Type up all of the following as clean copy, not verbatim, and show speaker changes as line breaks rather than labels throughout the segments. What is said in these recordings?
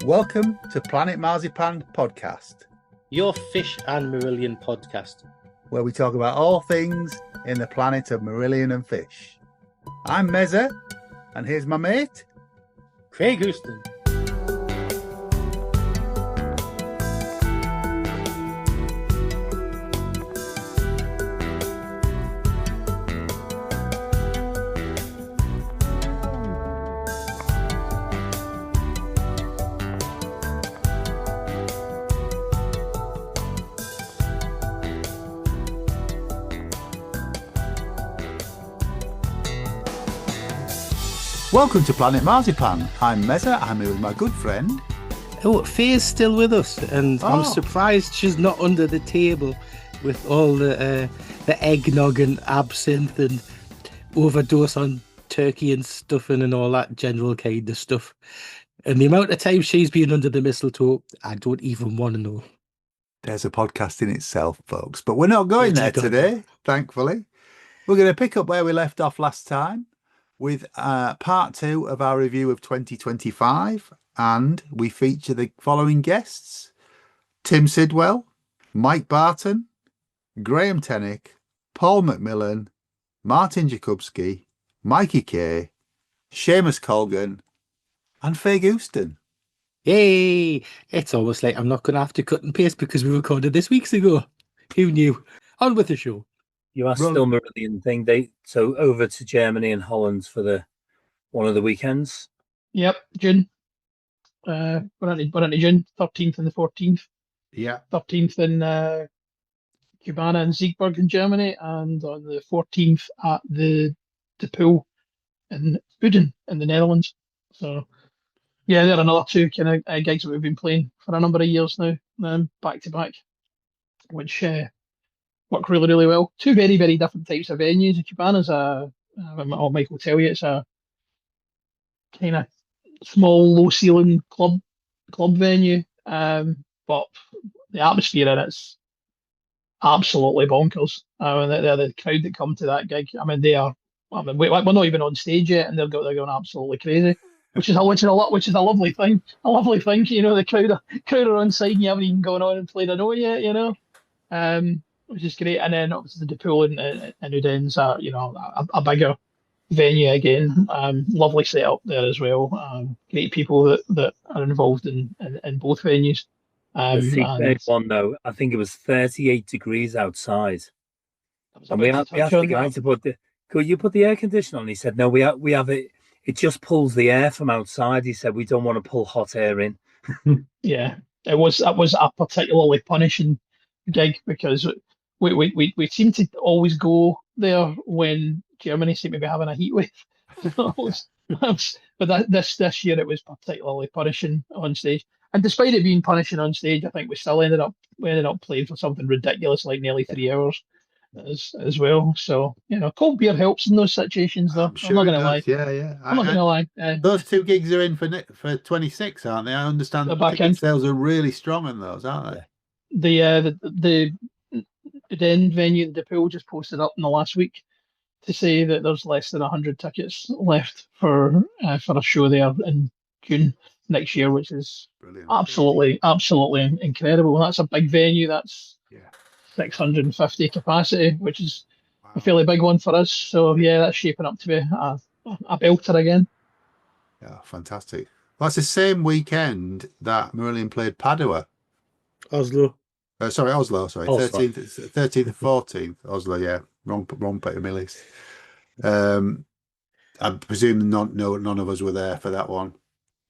Welcome to Planet Marzipan podcast,
your fish and Marillion podcast,
where we talk about all things in the planet of Marillion and fish. I'm Mezza, and here's my mate,
Craig Houston.
Welcome to Planet Marzipan. I'm Mezza. I'm here with my good friend.
Oh, Faye's still with us, and I'm surprised she's not under the table with all the eggnog and absinthe and overdose on turkey and stuffing and all that general kind of stuff. And the amount of time she's been under the mistletoe, I don't even want to know.
There's a podcast in itself, folks. But we're not going there today, thankfully. We're going to pick up where we left off last time with part 2 of our review of 2025, and we feature the following guests: Tim Sidwell, Mike Barton, Grae Tennick, Paul McMillan, Martin Jakubski, Mikey Kay, Seamus Colgan, and Faye Houston.
Yay! It's almost like I'm not going to have to cut and paste because we recorded this weeks ago. Who knew? On with the show.
You are still Marillion thing. So over to Germany and Holland for one of the weekends.
Yep, June. We're into June 13th and the 14th.
Yeah,
13th in Cubana and Siegburg in Germany, and on the 14th at the pool in Uden in the Netherlands. So yeah, there are another 2 kind of gigs that we've been playing for a number of years now, back to back, which work really, really well. 2 very, very different types of venues. The Cubana's Mike will tell you, it's a kind of small, low ceiling club venue, but the atmosphere in it's absolutely bonkers. They're the crowd that come to that gig. I mean, we're not even on stage yet, and they're going absolutely crazy, which is a lovely thing. A lovely thing, you know. The crowd are on side, and you haven't even gone on and played a note yet, you know. Which is great. And then obviously the pool in Uden's a bigger venue again. Lovely setup there as well. Great people that are involved in both venues.
The Seaburg one though, I think it was 38 degrees outside. And we asked the guy to could you put the air conditioner on? He said, no, we have it. It just pulls the air from outside. He said, we don't want to pull hot air in.
Yeah, that was a particularly punishing gig because we seem to always go there when Germany seem to be having a heat wave. But this year it was particularly punishing on stage. And despite it being punishing on stage, I think we ended up playing for something ridiculous like nearly 3 hours as well. So, you know, cold beer helps in those situations though. I'm not going to lie.
Yeah.
I'm not going to lie.
Those 2 gigs are in for 26, aren't they? I understand the ticket sales are really strong on those, aren't they?
The Uden venue, the pool, just posted up in the last week to say that there's less than 100 tickets left for a show there in June next year, which is brilliant. Absolutely incredible. That's a big venue. That's 650 capacity, which is a fairly big one for us. So yeah, that's shaping up to be a belter again.
Yeah, fantastic. Well, that's the same weekend that Marillion played Padua.
Oslo.
Oslo. Sorry, 13th and 14th. Oslo, yeah. Wrong Peter Millis. I presume none of us were there for that one.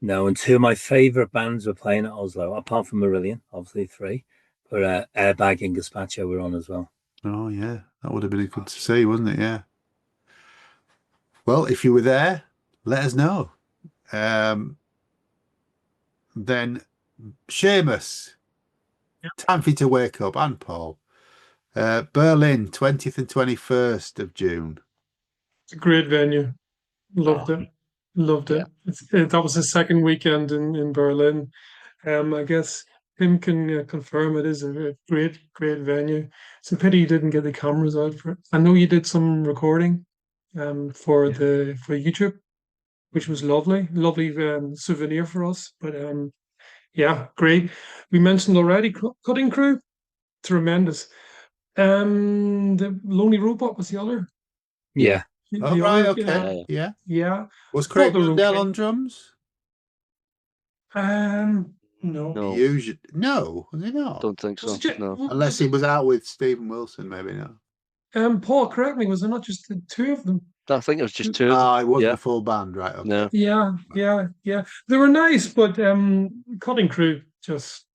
No, and 2 of my favourite bands were playing at Oslo, apart from Marillion, obviously 3. But Airbag and Gazpacho were on as well. Oh,
yeah. That would have been good to see, wasn't it? Yeah. Well, if you were there, let us know. Then Seamus. Time for you to wake up, and Paul. Berlin, 20th and 21st of June.
It's a great venue. Loved it. That was the second weekend in Berlin. I guess Tim can confirm it is a great venue. It's a pity you didn't get the cameras out for it. I know you did some recording for YouTube, which was lovely souvenir for us. But Yeah, great. We mentioned already Cutting Crew, tremendous. The Lonely Robot was the other.
Yeah.
Oh, right, okay.
Yeah.
Was
Thought
Craig
they were
Rundell
okay.
on drums?
No.
No,
Usually, no, was he not?
don't think so.
Was it
No.
Unless he was out with Stephen Wilson, maybe not.
Paul, correct me, was there not just the two of them?
I think it was just two of them.
Ah, it wasn't
Yeah.
a full band, right? Okay.
No.
Yeah. They were nice, but Cutting Crew just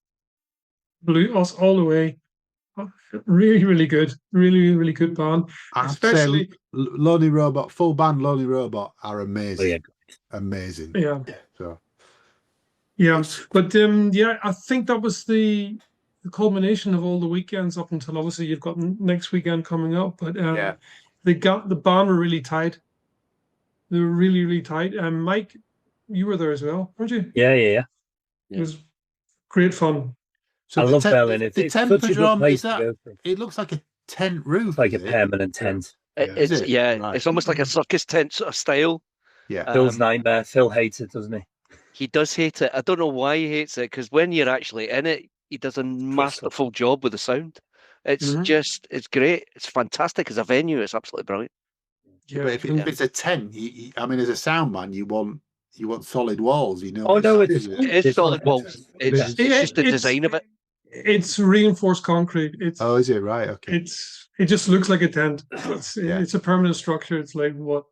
blew us all the way. Really, really good. Really good band.
I'd
Especially
say Lonely Robot, full band Lonely Robot are amazing.
Oh, yeah.
Amazing.
yeah.
So
Yeah, but I think that was the culmination of all the weekends up until obviously you've got next weekend coming up. But they got the band were really tight. They were really tight. And Mike, you were there as well, weren't you?
Yeah.
It was great fun.
So
I love Berlin.
The
It's such a
temperature
good
on
place
is
to
that?
go for.
It looks like a tent roof.
It's like a
is it?
permanent tent.
Is it? Right.
It's almost like a circus tent sort of style.
Yeah.
Phil's nightmare. Phil hates it, doesn't he?
He does hate it. I don't know why he hates it, because when you're actually in it, he does a masterful job with the sound. It's just, it's great. It's fantastic as a venue. It's absolutely brilliant.
Yeah,
But if it's a tent, I mean, as a sound man, you want solid walls, you know.
Oh no,
It's solid walls. It's just the design of it.
It's reinforced concrete.
Oh, is it right? Okay.
It just looks like a tent. It's a permanent structure. It's like what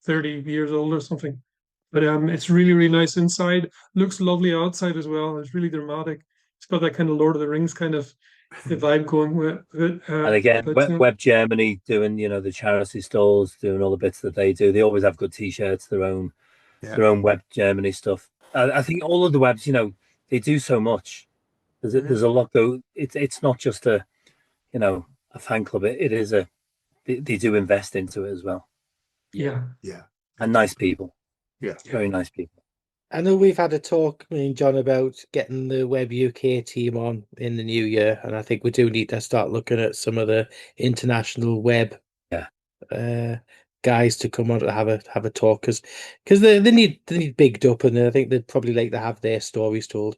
30 years old or something. But it's really nice inside. Looks lovely outside as well. It's really dramatic. It's got that kind of Lord of the Rings kind of the vibe going with it.
And again, Web Germany doing the charity stalls, doing all the bits that they do. They always have good T-shirts, their own Web Germany stuff. I think all of the webs, they do so much. There's a lot though. It's not just a fan club. It is they do invest into it as well.
Yeah.
And nice people.
Yeah.
Very nice people.
I know we've had a talk, me and John, about getting the Web UK team on in the new year, and I think we do need to start looking at some of the international web guys to come on to have a talk, because they need bigged up, and I think they'd probably like to have their stories told.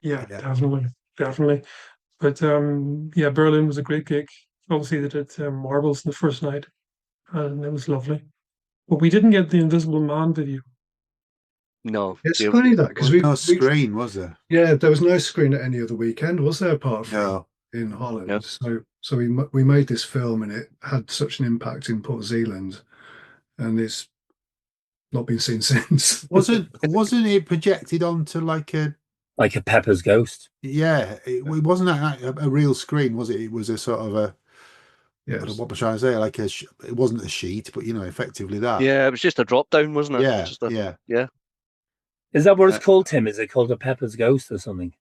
Yeah, definitely. But Berlin was a great gig. Obviously, they did Marbles the first night, and it was lovely. But we didn't get the Invisible Man video.
No,
it's funny that because
no screen, was there?
Yeah, there was no screen at any other weekend, was there? Apart from in Holland.
No.
So we made this film, and it had such an impact in Port Zealand, and it's not been seen since.
Wasn't it projected onto like a
Pepper's Ghost?
Yeah, it wasn't a real screen, was it? It was a sort of a. Yeah, what am I trying to say? Like it wasn't a sheet, but effectively that.
Yeah, it was just a drop down, wasn't it?
Yeah.
Is that what it's called, Tim? Is it called a Pepper's Ghost or something?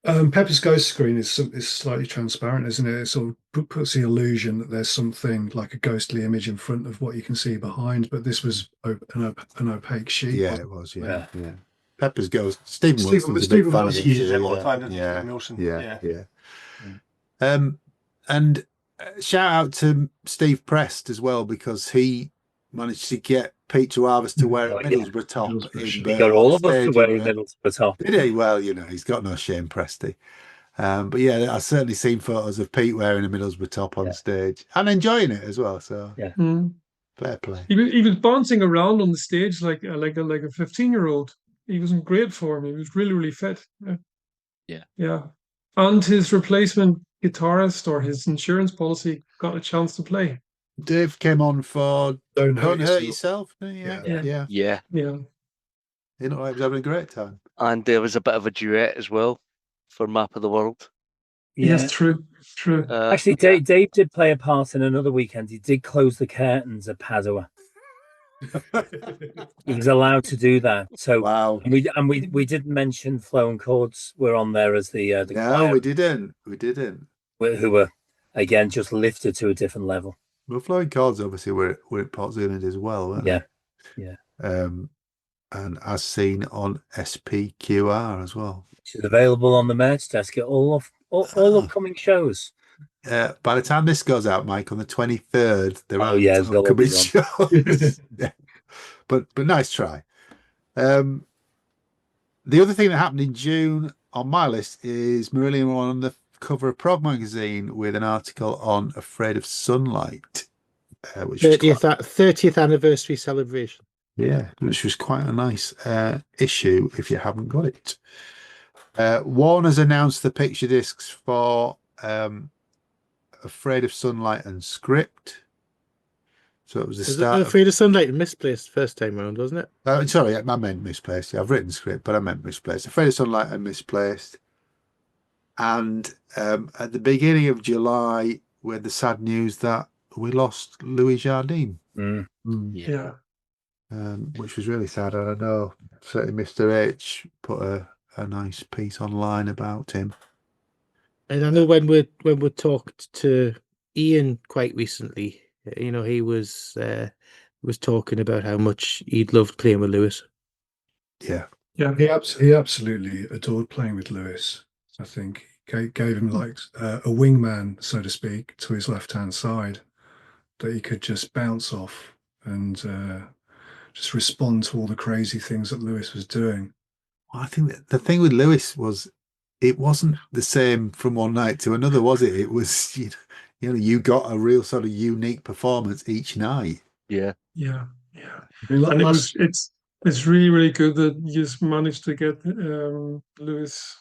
Pepper's Ghost screen is slightly transparent, isn't it? It sort of puts the illusion that there's something like a ghostly image in front of what you can see behind. But this was an opaque sheet.
Yeah, it was. Yeah. Pepper's Ghost. Stephen Wilson's a big fan of it. Yeah. And shout out to Steve Prest as well, because he managed to get Peter Harvest to wear a Middlesbrough top.
He got all of us to wear a Middlesbrough top.
Did he? Well, he's got no shame, Presty. But yeah, I've certainly seen photos of Pete wearing a Middlesbrough top on stage and enjoying it as well. So fair play.
He was bouncing around on the stage like a 15-year-old. He was in great form. He was really fit. Yeah. And his replacement guitarist or his insurance policy got a chance to play.
Dave came on for Don't Hurt Yourself.
Yeah.
He looked like he was having a great time.
And there was a bit of a duet as well for Map of the World.
Yes, true.
Actually, Dave did play a part in another weekend. He did close the curtains at Padua. He was allowed to do that. So
wow.
And we didn't mention Flow and Chords were on there as the
no, we didn't.
Who were again just lifted to a different level.
Well, Flow and Chords obviously were at Port Zealand as well, weren't they?
Yeah.
And as seen on SPQR as well,
which is available on the merch desk at all upcoming shows.
By the time this goes out, Mike, on the 23rd, there are upcoming shows. 'Cause shows. But nice try. The other thing that happened in June on my list is Marillion were on the cover of Prog magazine with an article on Afraid of Sunlight, which
30th anniversary celebration.
Yeah, which was quite a nice issue if you haven't got it. Warner's announced the picture discs for Afraid of Sunlight and Script. So it was the start.
Afraid of Sunlight and Misplaced first time round, wasn't it?
Sorry, I meant Misplaced. Yeah, I've written Script, but I meant Misplaced. Afraid of Sunlight and Misplaced. And at the beginning of July, we had the sad news that we lost Louis Jardine.
Yeah.
Which was really sad. And I know certainly Mr. H put a nice piece online about him.
And I know when we talked to Ian quite recently, you know, he was talking about how much he'd loved playing with Lewis.
Yeah,
he absolutely adored playing with Lewis. I think gave him like a wingman, so to speak, to his left-hand side that he could just bounce off and just respond to all the crazy things that Lewis was doing.
Well, I think that the thing with Lewis was it wasn't the same from one night to another, was it? It was, you got a real sort of unique performance each night.
Yeah.
And it's really, really good that you just managed to get Lewis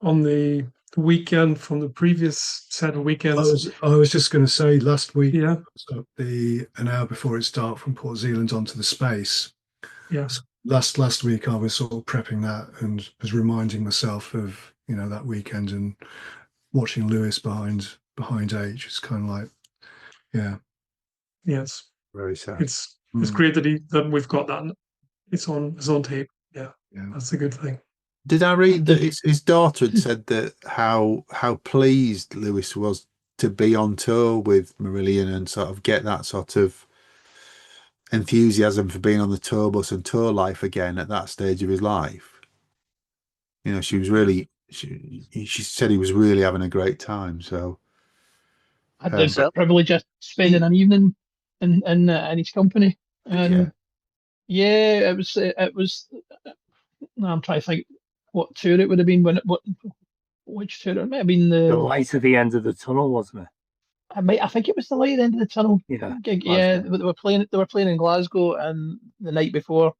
on the weekend from the previous set of weekends.
I was just going to say last week,
yeah,
an hour before it started from Port Zealand onto the space.
Yeah.
So last week I was sort of prepping that and was reminding myself of that weekend and watching Lewis behind H. It's kind of like,
yes,
very sad.
It's great that we've got that. It's on tape. Yeah, that's a good thing.
Did I read that his daughter had said that how pleased Lewis was to be on tour with Marillion and sort of get that sort of enthusiasm for being on the tour bus and tour life again at that stage of his life? She was really, she said he was really having a great time. So
I had the privilege of spending an evening in his company, and it was. I'm trying to think what tour it would have been which tour it might have been. The
light at the end of the tunnel, wasn't it?
I think it was the light at the end of the tunnel.
Yeah,
yeah. They were playing in Glasgow, and the night before,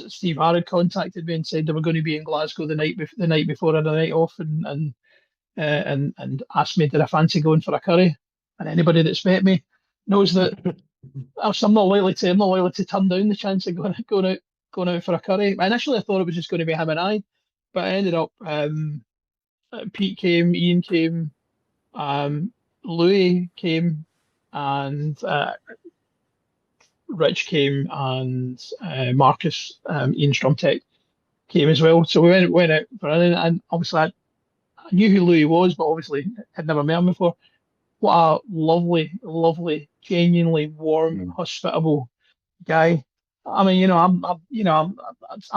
Steve Harrod contacted me and said they were going to be in Glasgow the night before and the night off, and asked me did I fancy going for a curry. And anybody that's met me knows that I'm not likely to turn down the chance of going out for a curry. Initially, I thought it was just going to be him and I, but I ended up. Pete came, Ian came, Louis came, and Rich came, and Marcus, Ian Strumtech, came as well. So we went out for it, and obviously I knew who Louis was, but obviously had never met him before. What a lovely, genuinely warm, hospitable guy. I mean, I'm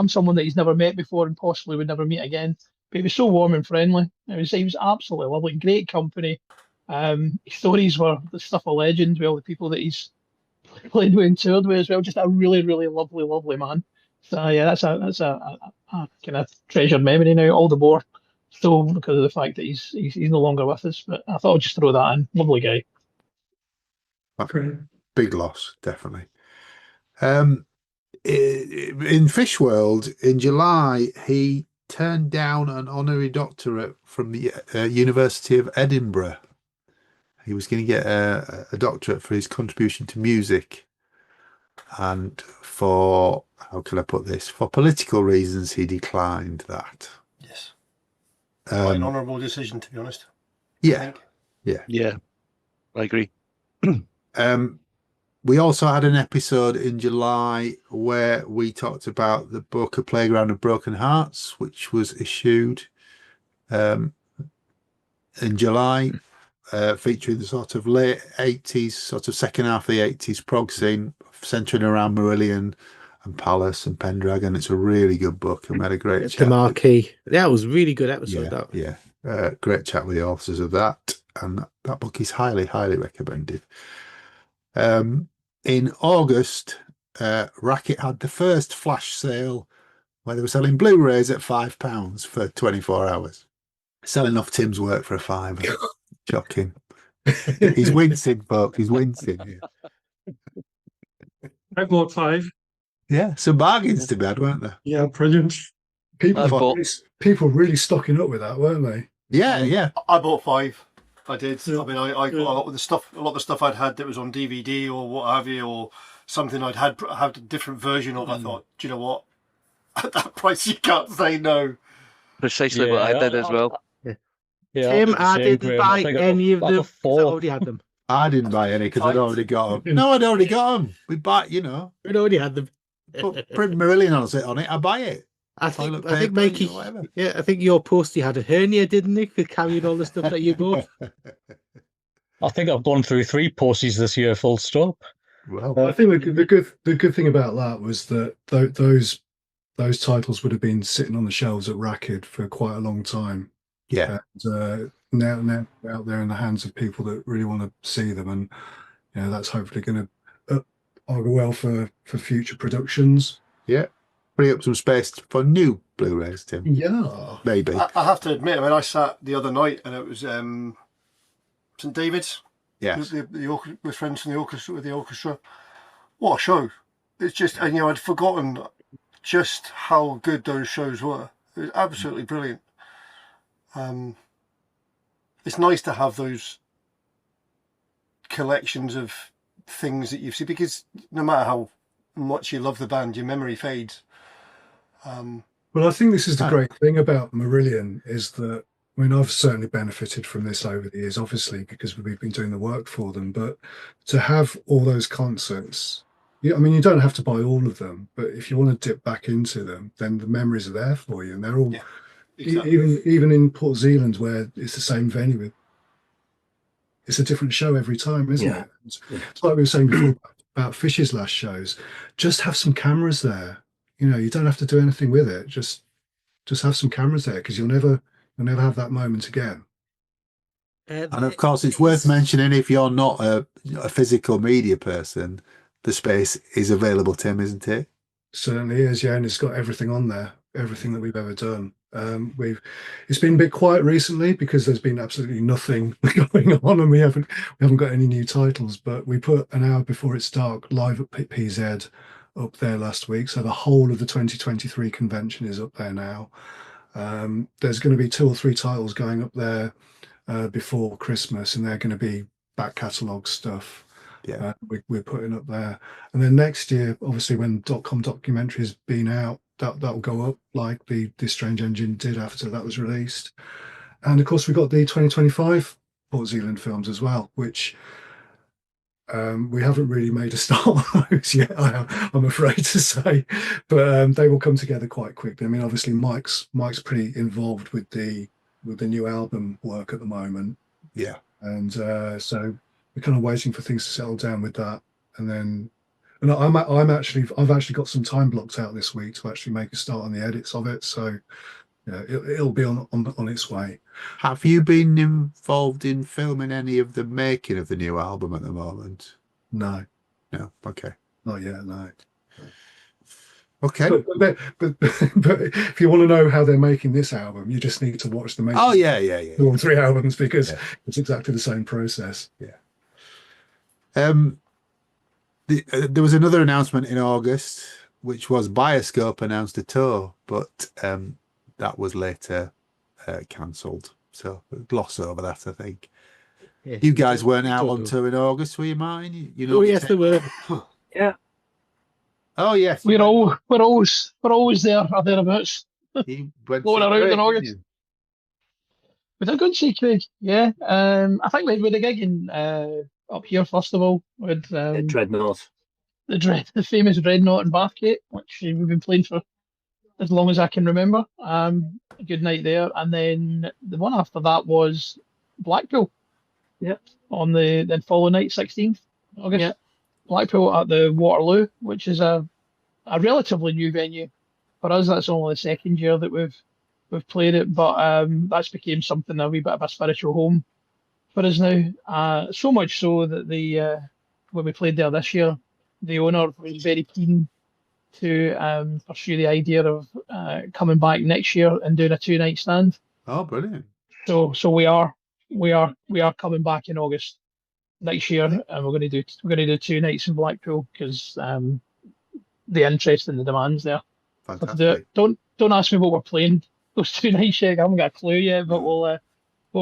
someone that he's never met before and possibly would never meet again. But he was so warm and friendly. He was absolutely lovely, great company. His stories were the stuff of legend. Well, the people that he's played with and toured with as well. Just a really, really lovely man. So yeah, that's a kind of treasured memory now, all the more so because of the fact that he's no longer with us. But I thought I'd just throw that in. Lovely guy.
Big loss, definitely. In Fish World in July, he turned down an honorary doctorate from the University of Edinburgh. He was going to get a doctorate for his contribution to music, and for, how can I put this, for political reasons he declined that.
Yes, quite an honourable decision, to be honest.
Yeah, I
agree.
We also had an episode in July where we talked about the book A Playground of Broken Hearts, which was issued in July, featuring the sort of late 80s, sort of second half of the 80s prog scene, centering around Marillion and Palace and Pendragon. It's a really good book, and we had a great chat.
The Marquee. Yeah, it was a really good episode.
Great chat with the authors of that, and that book is highly recommended. In August, Racket had the first flash sale where they were selling Blu-rays at £5 for 24 hours. Selling off Tim's work for a £5. Shocking. He's wincing, folks. He's wincing. Yeah.
I bought 5.
Yeah, some bargains to be had, weren't there?
Yeah, brilliant.
People really stocking up with that, weren't they?
Yeah.
I bought 5. I did. Yeah. I mean, I got a lot of the stuff I'd had that was on DVD or what have you, or something I'd had a different version of. I thought, do you know what? At that price, you can't say no.
Precisely what I did as well.
Yeah, Tim, I didn't buy any of them. I already had them.
I didn't buy any because I'd already got them. No, I'd already got them. We buy, We'd
already had them.
Put print Marillion on it. I buy it.
I think Mikey. Yeah, I think your postie had a hernia, didn't he, for carrying all the stuff that you bought?
I think I've gone through 3 posties this year, full stop.
Well, I think the good thing about that was that those titles would have been sitting on the shelves at Racket for quite a long time.
Yeah.
And now out there in the hands of people that really want to see them, and that's hopefully going to augur well for future productions.
Yeah. Free up some space for new Blu-rays, Tim.
Yeah,
maybe.
I have to admit, I sat the other night and it was St David's.
Yes.
With friends from the orchestra. What a show! It's just, and I'd forgotten just how good those shows were. It was absolutely brilliant. It's nice to have those collections of things that you've seen, because no matter how much you love the band, your memory fades.
Well, I think this is the great thing about Marillion is that, I've certainly benefited from this over the years, obviously, because we've been doing the work for them, but to have all those concerts, you don't have to buy all of them, but if you want to dip back into them, then the memories are there for you, and they're all, exactly. even in Port Zealand, where it's the same venue, it's a different show every time, isn't it? It's like we were saying before about Fish's last shows, just have some cameras there. You don't have to do anything with it. Just have some cameras there, because you'll never have that moment again.
And of course, it's worth mentioning, if you're not a physical media person, the space is available, Tim, isn't it?
Certainly is, yeah, and it's got everything on there, everything that we've ever done. It's been a bit quiet recently because there's been absolutely nothing going on, and we haven't got any new titles. But we put An Hour Before It's Dark live at PZ up there last week, so the whole of the 2023 convention is up there now. There's going to be 2 or 3 titles going up there before Christmas, and they're going to be back catalogue stuff.
Yeah,
we're putting up there, and then next year, obviously, when .com documentary has been out, that will go up like the Strange Engine did after that was released. And of course, we've got the 2025 Port Zealand films as well, which we haven't really made a start on those yet, I'm afraid to say, but they will come together quite quickly. Obviously, Mike's pretty involved with the new album work at the moment.
Yeah,
and so we're kind of waiting for things to settle down with that, and I've actually got some time blocked out this week to actually make a start on the edits of it. So it'll be on its way.
Have you been involved in filming any of the making of the new album at the moment?
No.
Okay.
Not yet. No.
Okay.
But if you want to know how they're making this album, you just need to watch the making.
Oh yeah.
2 or 3 albums, because it's exactly the same process.
Yeah. There was another announcement in August, which was Bioscope announced a tour, but that was later cancelled. So gloss over that, I think. Yeah, you guys weren't out on tour in August, were you, Martin?
Yes, they were.
Yeah.
Oh yes.
We're always there or thereabouts. Going around in August. We did go and see Craig, yeah. I think we had a gig in up here first of all with
Dreadnought.
The famous Dreadnought in Bathgate, which we've been playing for as long as I can remember. A good night there, and then the one after that was Blackpool.
Yep.
On the then following night, 16th August. Yep. Blackpool at the Waterloo, which is a relatively new venue for us. That's only the second year that we've played it, but that's became something a wee bit of a spiritual home for us now. So much so that when we played there this year, the owner was very keen to pursue the idea of coming back next year and doing a 2-night stand.
Oh, brilliant!
So we are coming back in August next year, and we're going to do 2 nights in Blackpool because the interest and the demands there.
Fantastic.
Don't ask me what we're playing those 2 nights yet. I haven't got a clue yet, but we'll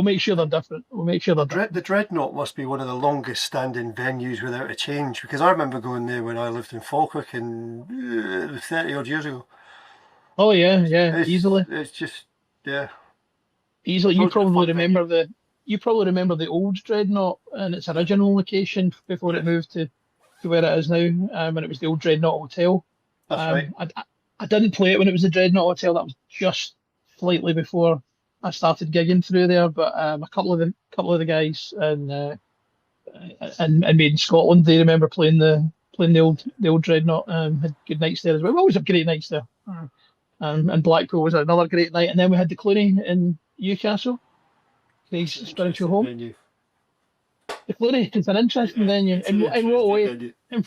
make sure they're different. We'll make sure they're different.
The Dreadnought must be one of the longest standing venues without a change, because I remember going there when I lived in Falkirk 30 odd years ago.
Oh yeah, easily.
It's just
easily. You probably remember the old Dreadnought and its original location before it moved to where it is now, when it was the old Dreadnought Hotel.
That's right.
I didn't play it when it was the Dreadnought Hotel. That was just slightly before I started gigging through there. But a couple of the guys and made in Scotland, they remember playing the old Dreadnought. Had good nights there as well. We always have great nights there. And Blackpool was another great night. And then we had the Clooney in Newcastle, Craig's spiritual home.
Venue.
The Clooney is an interesting venue. In what way?
I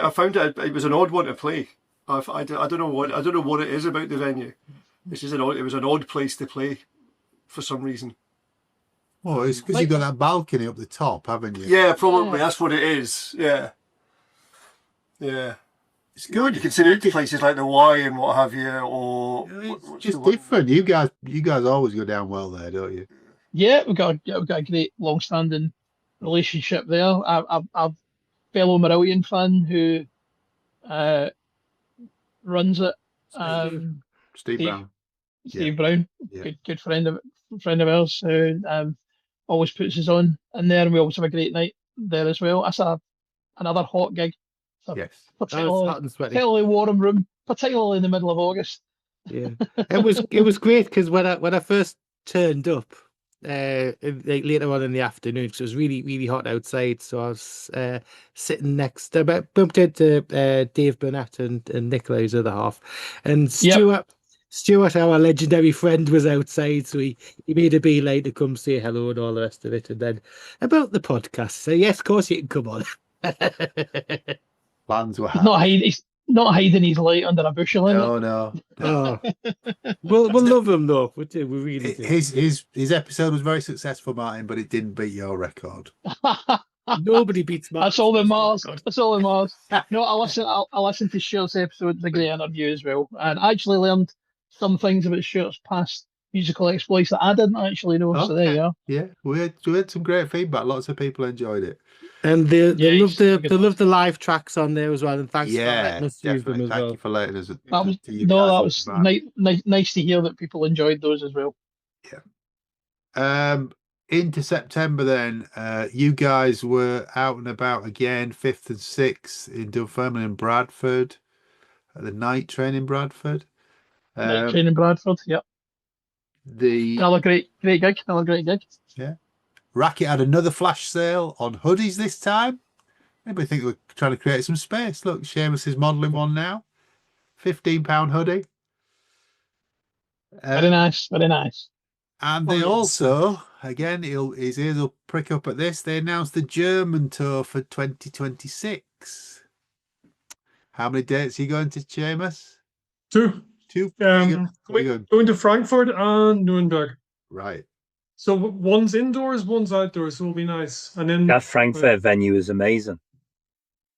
found it was an odd one to play. I don't know what it is about the venue. It was an odd place to play for some reason.
Oh, it's because you've got that balcony up the top, haven't you?
Yeah, probably that's what it is. Yeah.
It's good.
You consider places like the Y and what have you, or
it's just different. You guys always go down well there, don't you?
Yeah, we've got a great long-standing relationship there. I've fellow Marillion fan who runs it.
Steve Brown.
Steve Brown, good friend of ours who always puts us on in there, and we always have a great night there as well. That's another hot gig.
Yes,
particularly warm room, particularly in the middle of August.
Yeah, it was great because when I first turned up, later on in the afternoon, because it was really hot outside, so I was sitting next. I bumped into Dave Burnett and Nicola, his other half, and Stuart, our legendary friend, was outside, so he made a beeline to come say hello and all the rest of it. And then about the podcast, so yes, of course you can come on.
Plans were
he's not hiding his light under a bushel.
No.
Oh. we'll love him though. We really do.
His episode was very successful, Martin, but it didn't beat your record.
Nobody beats Martin.
That's all that matters. That's all that matters. No, I listened to Stuart's episode. It's a great interview as well, and I actually learned some things about Stuart's past musical exploits that I didn't actually know. Okay. So there you are.
Yeah, we had some great feedback. Lots of people enjoyed it.
And they love the live tracks on there as well. And thanks for letting us use them as well.
Thank you for letting us.
That was nice to hear that people enjoyed those as well.
Yeah. Into September then, you guys were out and about again, 5th and 6th in Dunfermline and Bradford, at the night train in Bradford.
Night train in Bradford, yep. Another great gig.
Yeah. Racket had another flash sale on hoodies this time. Anybody think we're trying to create some space? Look, Seamus is modelling one now. £15 hoodie.
Very nice.
And they also, again, his ears will prick up at this, they announced the German tour for 2026. How many dates are you going to, Seamus?
Two. Going to Frankfurt and Nuremberg.
Right.
So one's indoors, one's outdoors. So it'll be nice. And then
that Frankfurt venue is amazing.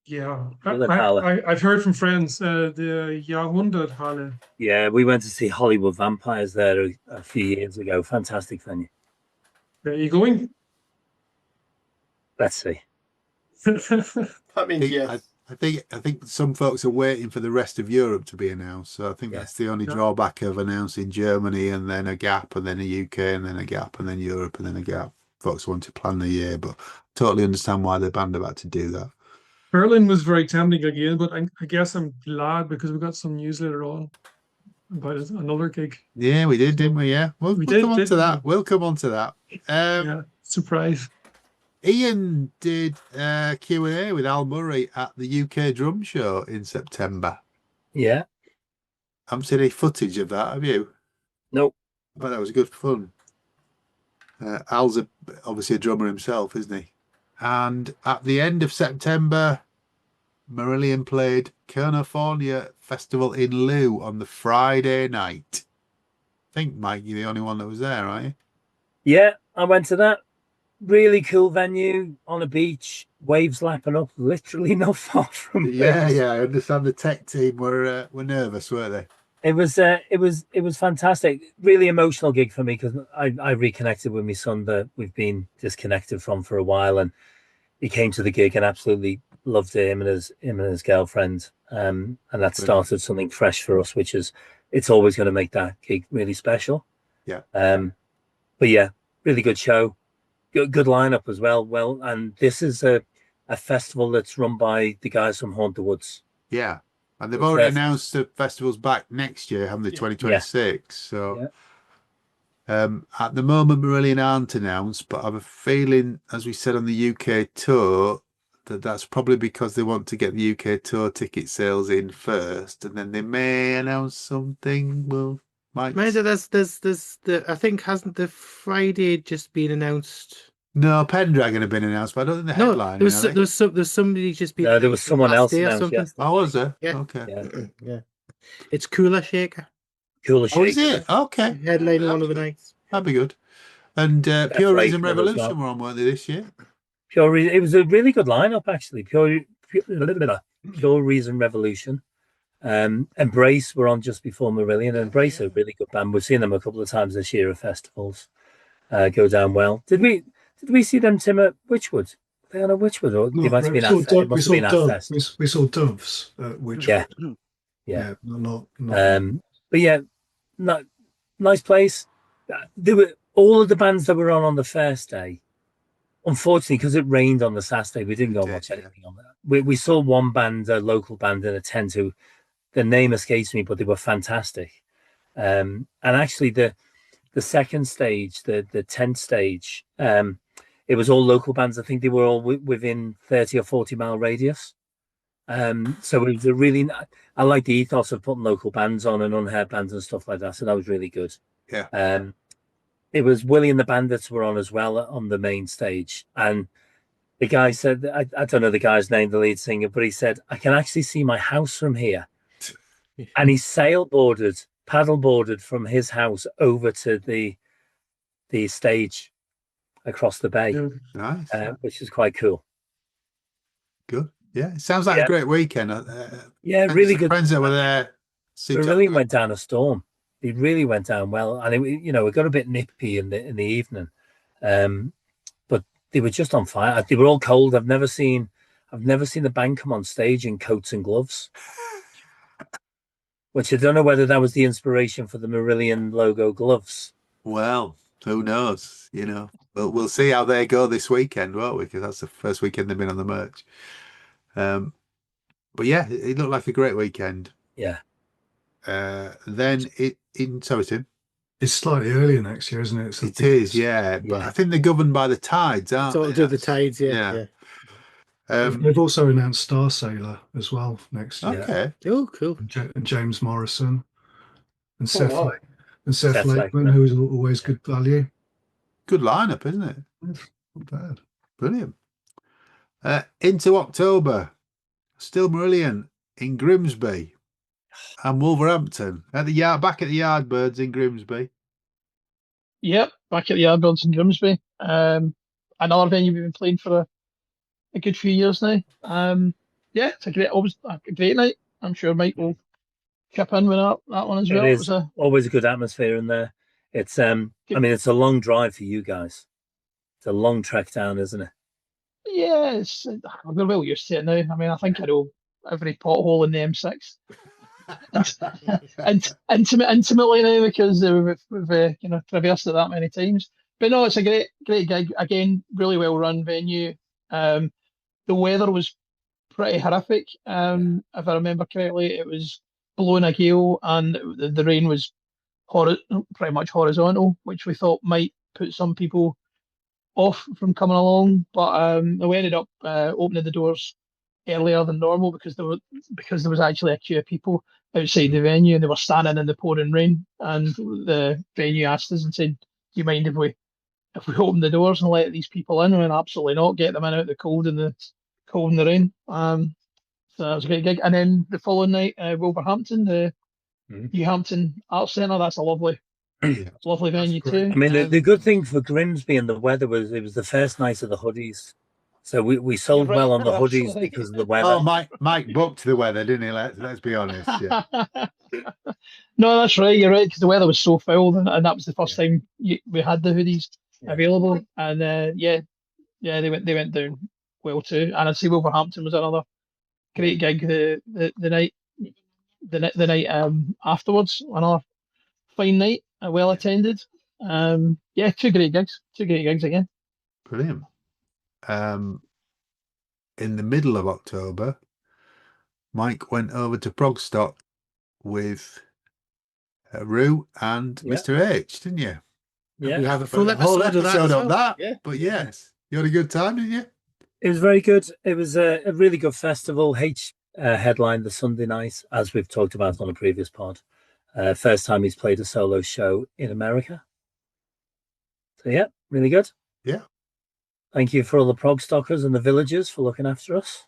Yeah, I've heard from friends the Jahrhunderthalle.
Yeah, we went to see Hollywood Vampires there a few years ago. Fantastic venue.
Are you going?
Let's see.
That means yes.
I think some folks are waiting for the rest of Europe to be announced. So I think that's the only drawback of announcing Germany and then a gap and then a UK and then a gap and then Europe and then a gap. Folks want to plan the year, but I totally understand why the band are about to do that.
Berlin was very tempting again, but I guess I'm glad because we got some news later on about another gig.
Yeah, we did, didn't we? Yeah, we'll come on to that. We'll come on to that.
Surprise.
Ian did Q&A with Al Murray at the UK Drum Show in September.
Yeah.
I haven't seen any footage of that, have you?
Nope.
But that was good fun. Al's obviously a drummer himself, isn't he? And at the end of September, Marillion played California Festival in Lieu on the Friday night. I think, Mike, you're the only one that was there, aren't you?
Yeah, I went to that. Really cool venue on a beach, waves lapping up, literally not far from me.
Yeah, I understand the tech team were nervous, weren't they?
It was fantastic. Really emotional gig for me because I reconnected with my son that we've been disconnected from for a while, and he came to the gig and absolutely loved it, him and his girlfriend. And that started something fresh for us, which is it's always going to make that gig really special.
Yeah.
But yeah, really good show. Good lineup as well. Well, and this is a festival that's run by the guys from Haunt the Woods.
Yeah. And they've already announced the festival's back next year, haven't they? 2026.
Yeah.
So at the moment, Marillion aren't announced, but I have a feeling, as we said on the UK tour, that's probably because they want to get the UK tour ticket sales in first, and then they may announce something. Well,
there's the I think hasn't the Friday just been announced?
No, Pendragon have been announced, but I don't think the headline.
There's somebody just been.
No, there was someone else announced. Yes.
Oh, was there?
Yeah.
Okay.
Yeah. It's Cooler Shaker.
Cooler Shaker.
Oh, is it? Okay.
Headline one of the nights.
That'd be good. And Pure Reason Revolution were on, weren't they, this year?
It was a really good lineup, actually. Pure Reason Revolution. Embrace were on just before Marillion. Embrace are a really good band. We've seen them a couple of times this year at festivals. Go down well. Did we see them, Tim, at Witchwood? Were they on a Witchwood, or they might have been at
we saw Doves at Witchwood.
Yeah.
Not
but yeah, nice place. There were all of the bands that were on the first day. Unfortunately, because it rained on the Saturday, we didn't go and watch anything on that. We saw one band, a local band in a tent, who the name escapes me, but they were fantastic. And actually, the second stage, the tent stage, it was all local bands. I think they were all within 30 or 40-mile radius. So it was I like the ethos of putting local bands on and unheard bands and stuff like that. So that was really good.
Yeah.
It was Willie and the Bandits were on as well on the main stage. And the guy said, I don't know the guy's name, the lead singer, but he said, I can actually see my house from here. And he paddleboarded from his house over to the stage across the bay,
nice.
Which is quite cool.
Good. Yeah, it sounds like a great weekend.
Really good.
Friends that were there.
It really went down a storm. It really went down well, and it got a bit nippy in the evening, but they were just on fire. They were all cold. I've never seen the band come on stage in coats and gloves, which I don't know whether that was the inspiration for the Marillion logo gloves.
Well, who knows? We'll see how they go this weekend, won't we? Because that's the first weekend they've been on the merch. But yeah, it looked like a great weekend.
Yeah.
Then sorry, Tim.
It's slightly earlier next year, isn't it?
It is, yeah. But I think they're governed by the tides, aren't they?
So the tides, yeah.
They've also announced Star Sailor as well next year.
Okay.
Oh, cool.
And James Morrison and Seth Lakeman, who is always good value.
Good lineup, isn't it?
Not bad.
Brilliant. Into October, still Marillion in Grimsby and Wolverhampton back at the Yardbirds in Grimsby.
Yep, back at the Yardbirds in Grimsby. Another venue we've been playing for a good few years now. It's a great night. I'm sure Mike will chip in with that one as well.
It is always a good atmosphere in there. It's it's a long drive for you guys. It's a long trek down, isn't it?
Yeah, we're well used to it now. I mean, I think I know every pothole in the M6. Intimately now, because we've traversed it that many times. But no, it's a great gig. Again, really well run venue. The weather was pretty horrific. If I remember correctly, it was blowing a gale and the rain was pretty much horizontal, which we thought might put some people off from coming along. But we ended up opening the doors earlier than normal because there was actually a queue of people outside the venue and they were standing in the pouring rain, and the venue asked us and said, do you mind if we if we open the doors and let these people in, and absolutely not, get them in out the cold and the rain. So that was a great gig. And then the following night, Wolverhampton, the New Hampton Arts Centre. That's a lovely venue too.
I mean, the good thing for Grimsby and the weather was it was the first night of the hoodies. So we sold well on the hoodies because of the weather.
Oh, Mike booked the weather, didn't he? Let's be honest. Yeah.
No, that's right. You're right, because the weather was so foul, and that was the first time we had the hoodies available. And they went down well too. And I'd say Wolverhampton was another great gig the night afterwards. Another fine night, well attended. Two great gigs again.
Brilliant. In the middle of October, Mike went over to Progstock with Rue and Mr. H, didn't you?
Yeah, we have a full episode of that. Yeah.
But yes, you had a good time, didn't you?
It was very good. It was a really good festival. H headlined the Sunday night, as we've talked about on a previous pod. First time he's played a solo show in America. So yeah, really good.
Yeah.
Thank you for all the Progstockers and the villagers for looking after us.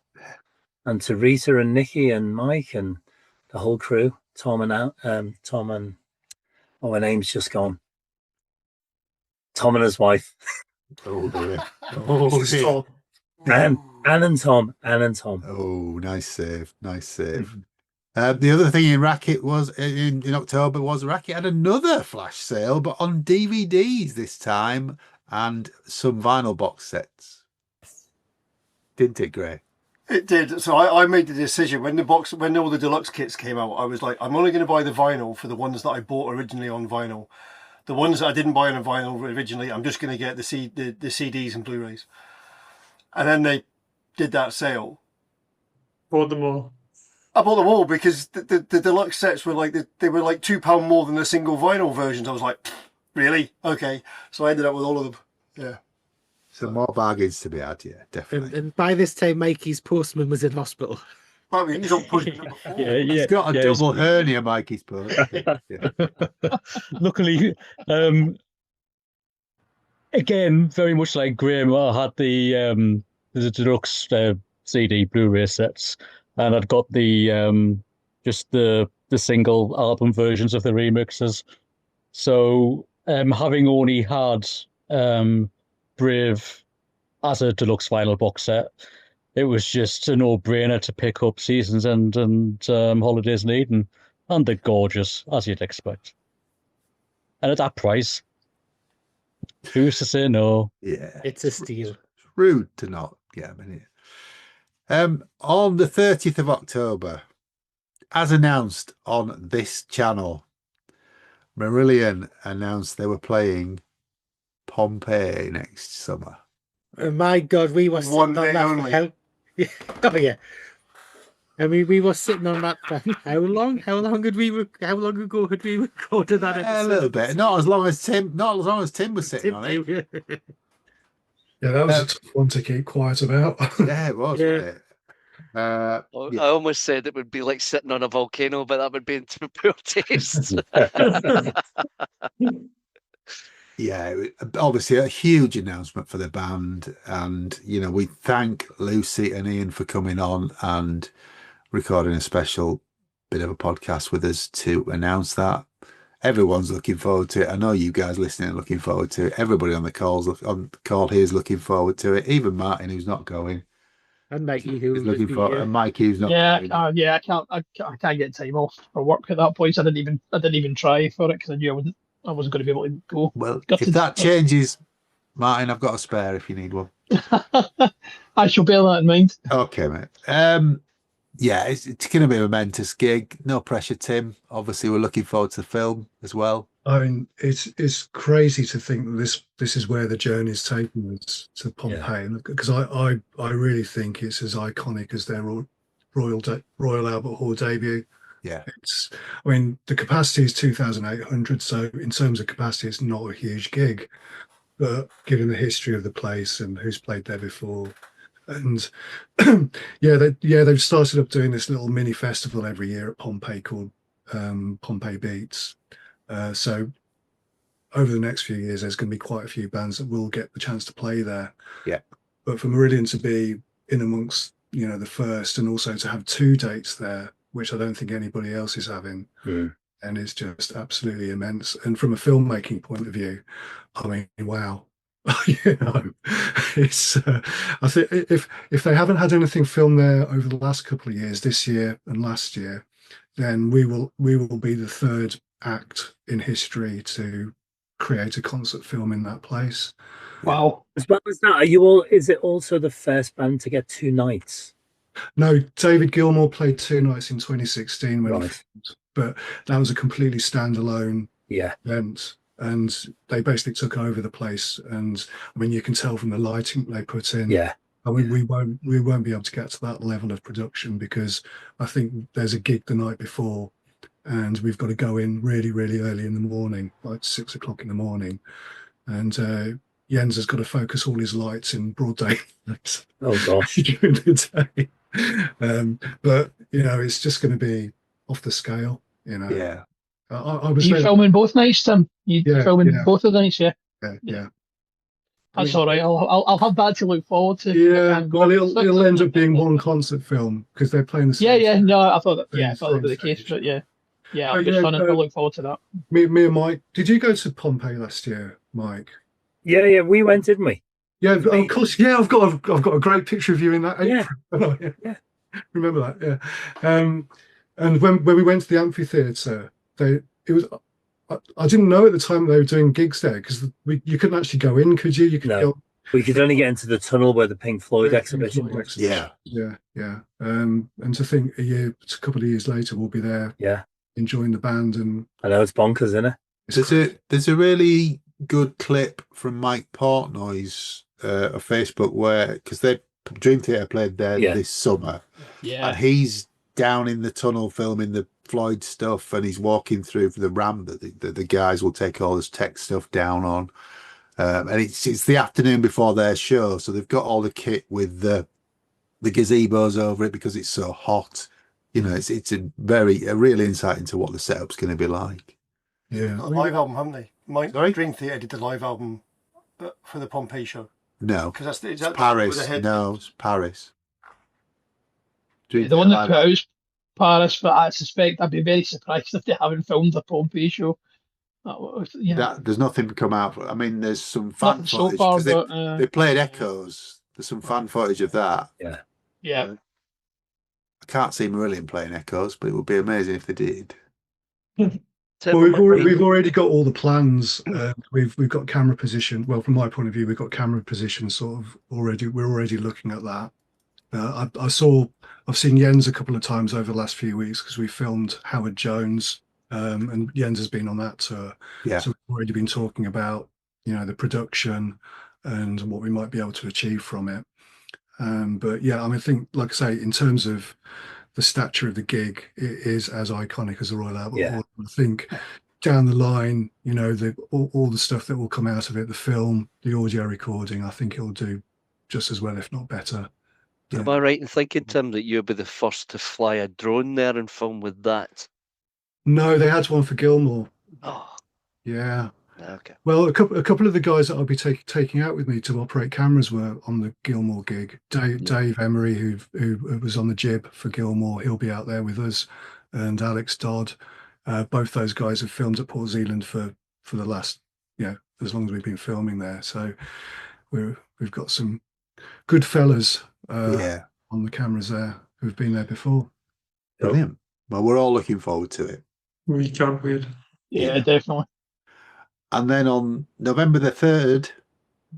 And to Rita and Nikki and Mike and the whole crew. Tom and her name's just gone. Tom and his wife.
Oh dear. Oh dear.
Anne and Tom.
Oh, nice save. The other thing in Racket was in October was Racket had another flash sale, but on DVDs this time and some vinyl box sets. Didn't it, Grae?
It did. So I made the decision when all the deluxe kits came out. I was like, I'm only going to buy the vinyl for the ones that I bought originally on vinyl. The ones that I didn't buy on vinyl originally, I'm just going to get the CDs and Blu-rays. And then they did that sale.
Bought them all.
I bought them all because the deluxe sets were like they were like £2 more than the single vinyl versions. I was like, really? Okay. So I ended up with all of them. Yeah.
Some more bargains to be had, yeah, definitely.
And by this time, Mikey's postman was in hospital.
I mean, he's not pushing it before.
He's got a double hernia, Mikey's postman.
Luckily, again, very much like Graham, I had the deluxe CD Blu-ray sets, and I'd got the just the single album versions of the remixes. So having only had Brave as a deluxe vinyl box set, it was just a no-brainer to pick up Seasons and Holidays in Eden, and they're gorgeous, as you'd expect. And at that price, who's to say no?
Yeah,
it's a steal.
It's rude to not get them in here. On the 30th of October, as announced on this channel, Marillion announced they were playing Pompeii next summer.
Oh my God, we were
one day only.
Oh yeah. I mean, we were sitting on that. How long ago had we recorded that episode?
A little bit. Not as long as Tim was sitting on it.
Yeah, that was a tough one to keep quiet about.
Yeah, it was. Yeah.
I almost said it would be like sitting on a volcano, but that would be in poor taste.
Yeah, obviously a huge announcement for the band, and we thank Lucy and Ian for coming on and recording a special bit of a podcast with us to announce that. Everyone's looking forward to it. I know you guys listening are looking forward to it. Everybody on the call here is looking forward to it. Even Martin, who's not going,
and Mikey, who's
looking forward, and Mikey, who's not.
I can't get time off for work at that point. So I didn't even try for it because I knew I wasn't going to be able to go.
Well, if that changes, Martin, I've got a spare if you need one.
I shall bear that in mind.
Okay, mate. Yeah, it's going to be a momentous gig. No pressure, Tim. Obviously, we're looking forward to the film as well.
I mean, it's crazy to think that this is where the journey's taking us to Pompeii, because I really think it's as iconic as their Royal Albert Hall debut.
Yeah,
I mean, the capacity is 2,800, so in terms of capacity, it's not a huge gig. But given the history of the place and who's played there before, and they've started up doing this little mini festival every year at Pompeii called Pompeii Beats. So over the next few years, there's going to be quite a few bands that will get the chance to play there.
Yeah.
But for Marillion to be in amongst, the first, and also to have 2 dates there, which I don't think anybody else is having, and it's just absolutely immense. And from a filmmaking point of view, I mean, wow. It's I think if they haven't had anything filmed there over the last couple of years, this year and last year, then we will be the 3rd act in history to create a concert film in that place.
Wow.
As well as that, is it also the first band to get 2 nights?
No, David Gilmour played 2 nights in 2016 when he filmed, but that was a completely standalone event. And they basically took over the place, and I mean, you can tell from the lighting they put in.
Yeah,
I mean, we won't be able to get to that level of production, because I think there's a gig the night before, and we've got to go in really, really early in the morning, like 6 o'clock in the morning, and Jens has got to focus all his lights in broad daylight.
Oh gosh,
during the day. But it's just going to be off the scale.
Yeah.
I was
you filming both nights, Tim? Filming both of the nights,
yeah.
That's all right. I'll have that to look forward to.
Yeah, well, it'll end up being one concert film because they're playing the same.
Yeah. No, I thought that. Yeah, I thought that was the case. But I'll be fun. I'll look forward to that.
Me and Mike. Did you go to Pompeii last year, Mike?
Yeah, we went, didn't we?
Yeah, of course. Yeah, I've got a great picture of you in that.
Yeah.
Remember that? Yeah. And when we went to the amphitheatre, I didn't know at the time they were doing gigs there, because you couldn't actually go in, could you? You could go.
We could only get into the tunnel where the Pink Floyd exhibition was.
Yeah. And to think a couple of years later, we'll be there.
Yeah.
Enjoying the band, and
I know it's bonkers, isn't it?
There's a really good clip from Mike Portnoy's Facebook because Dream Theater played there this summer.
Yeah.
And he's down in the tunnel filming the Floyd stuff, and he's walking through the ramp that the guys will take all this tech stuff down on. And it's the afternoon before their show, so they've got all the kit with the gazebos over it because it's so hot. It's a real insight into what the setup's going to be like.
Yeah,
a live album, haven't they? Dream Theater did the live album for the Pompeii show.
No,
because
it's Paris. No, it's Paris.
The one that put out was Paris, but I suspect I'd be very surprised if they haven't filmed the Pompeii show.
There's nothing come out. I mean, there's some fan footage.
So far,
they played Echoes. There's some fan footage of that.
Yeah.
I can't see Marillion playing Echoes, but it would be amazing if they did.
Well, we've already got all the plans. We've got camera position. Well, from my point of view, we've got camera position sort of already. We're already looking at that. I've seen Jens a couple of times over the last few weeks because we filmed Howard Jones, and Jens has been on that tour.
Yeah.
So we've already been talking about the production and what we might be able to achieve from it. But yeah, I mean, I think, like I say, in terms of the stature of the gig, it is as iconic as the Royal Albert Hall. I think down the line, all the stuff that will come out of it, the film, the audio recording, I think it'll do just as well, if not better.
Am I right in thinking, Tim, that you'll be the first to fly a drone there and film with that?
No, they had one for Gilmour.
Oh,
yeah.
Okay.
Well, a couple of the guys that I'll be taking out with me to operate cameras were on the Gilmour gig. Dave Emery, who was on the jib for Gilmour, he'll be out there with us, and Alex Dodd. Both those guys have filmed at Port Zealand for the last, as long as we've been filming there. So we've got some good fellas on the cameras there who've been there before.
Brilliant. Well, we're all looking forward to it.
We can't wait.
Yeah, definitely.
And then on November the 3rd,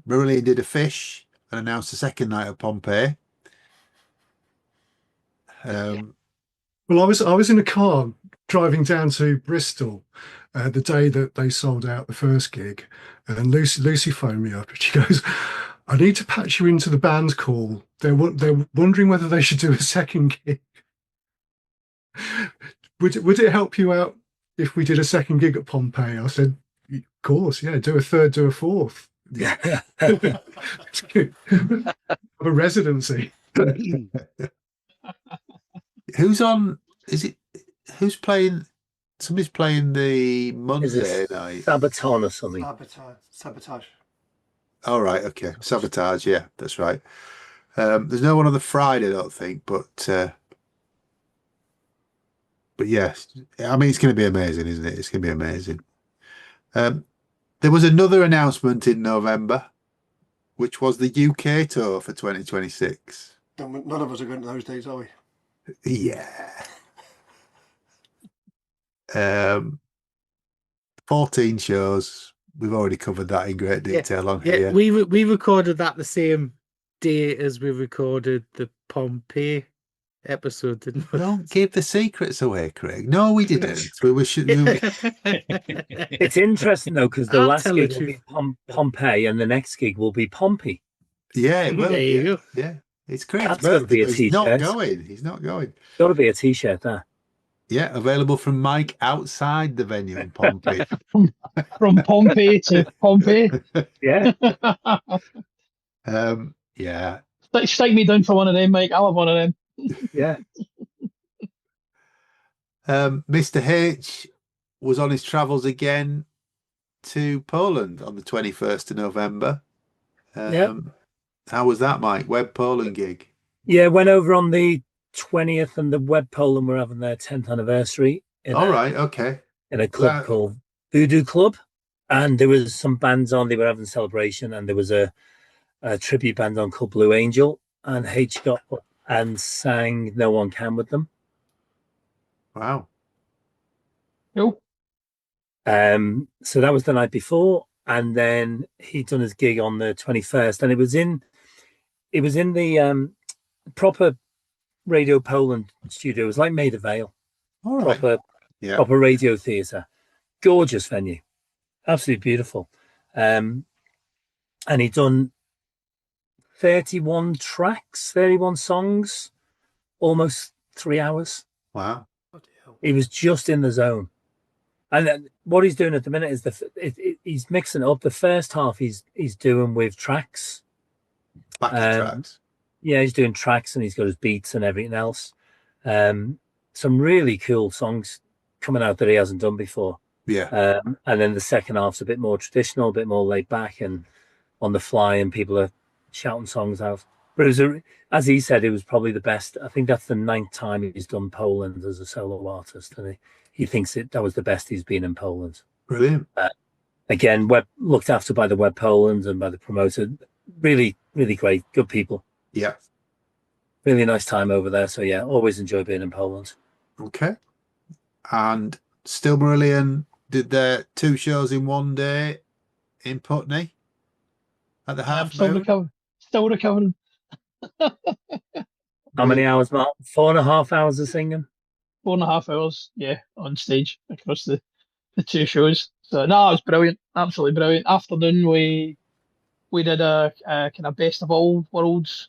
Marillion did a fish and announced the second night of Pompeii.
Well, I was in a car driving down to Bristol the day that they sold out the first gig, and Lucy phoned me up and she goes, "I need to patch you into the band call. They're wondering whether they should do a second gig. Would it help you out if we did a second gig at Pompeii?" I said, "Of course, yeah. Do a third, do a fourth.
Yeah,
it's good. Have a residency."
Who's on? Who's playing somebody's playing the
Is
Monday
it
night.
Sabaton or something?
Sabotage.
All right, okay. Sabotage, yeah, that's right. There's no one on the Friday, I don't think, but yes, I mean, it's going to be amazing, isn't it? It's going to be amazing. There was another announcement in November, which was the UK tour for 2026.
None of us are going to those days, are we?
Yeah. 14 shows. We've already covered that in great detail on here.
We recorded that the same day as we recorded the Pompeii episode, didn't we?
Don't give the secrets away, Craig. No, we didn't.
It's interesting though, because the last gig will be Pompeii and the next gig will be Pompey.
Yeah, it will.
There you go.
Yeah, it's Craig's
That's got to be a
birthday.
t-shirt.
He's not going.
Got to be a t-shirt there.
Yeah, available from Mike outside the venue in Pompeii.
From Pompeii to Pompeii.
Yeah.
Yeah.
Strike me down for one of them, Mike. I'll have one of them.
Yeah.
Mr. H was on his travels again to Poland on the 21st of November. How was that, Mike? Web Poland gig?
Yeah, went over on the 20th, and the Web Poland were having their 10th anniversary.
Okay.
In a club called Voodoo Club. And there was some bands on, they were having a celebration, and there was a tribute band on called Blue Angel, and H got up and sang No One Can with them.
Wow.
Cool.
So that was the night before, and then he'd done his gig on the 21st, and it was in the proper Radio Poland studio. It was like Maida Vale.
All right.
Proper radio theatre. Gorgeous venue. Absolutely beautiful. And he'd done 31 tracks, 31 songs, almost 3 hours.
Wow.
He was just in the zone. And then what he's doing at the minute is he's mixing it up. The first half he's doing with tracks.
Backing tracks.
Yeah, he's doing tracks and he's got his beats and everything else. Some really cool songs coming out that he hasn't done before.
Yeah.
And then the second half's a bit more traditional, a bit more laid back and on the fly, and people are shouting songs out. But it was, as he said, it was probably the best. I think that's the 9th time he's done Poland as a solo artist, and he thinks that was the best he's been in Poland.
Brilliant.
Again, looked after by the Web Poland and by the promoter. Really, really great, good people.
Yeah.
Really nice time over there. So yeah, always enjoy being in Poland.
Okay. And still Marillion did their 2 shows in one day in Putney at the Half Moon.
Still recovering.
How many hours, Mark? 4.5 hours of singing?
4.5 hours, yeah, on stage across the 2 shows. So no, it was brilliant, absolutely brilliant. Afternoon we did a kind of best of all worlds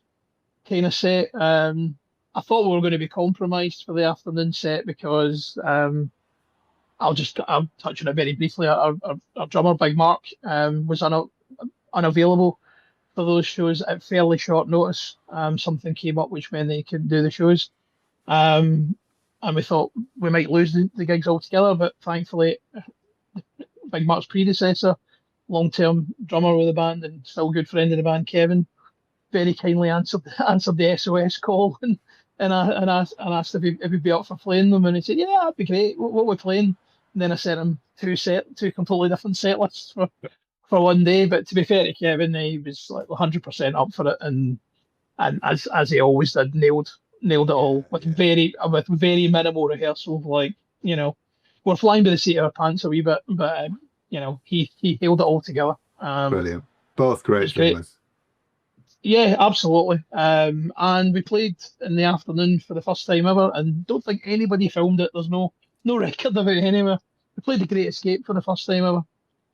kind of set. I thought we were going to be compromised for the afternoon set because I'll touch on it very briefly. Our drummer Big Mark was unavailable for those shows at fairly short notice. Something came up which meant they couldn't do the shows. And we thought we might lose the gigs altogether, but thankfully Big Mark's predecessor, long-term drummer with the band and still a good friend of the band, Kevin, very kindly answered the SOS call and asked if he'd be up for playing them, and he said, "Yeah, that'd be great. What we're playing?" And then I sent him two completely different set lists for one day. But to be fair to Kevin, he was like 100% up for it, and as he always did, nailed it all with very minimal rehearsal. Like, you know, we're flying by the seat of our pants a wee bit, but you know, he held it all together.
Brilliant. Both great drummers.
Yeah, absolutely. And we played in the afternoon for the first time ever, and don't think anybody filmed it. There's no record of it anywhere. We played The Great Escape for the first time ever.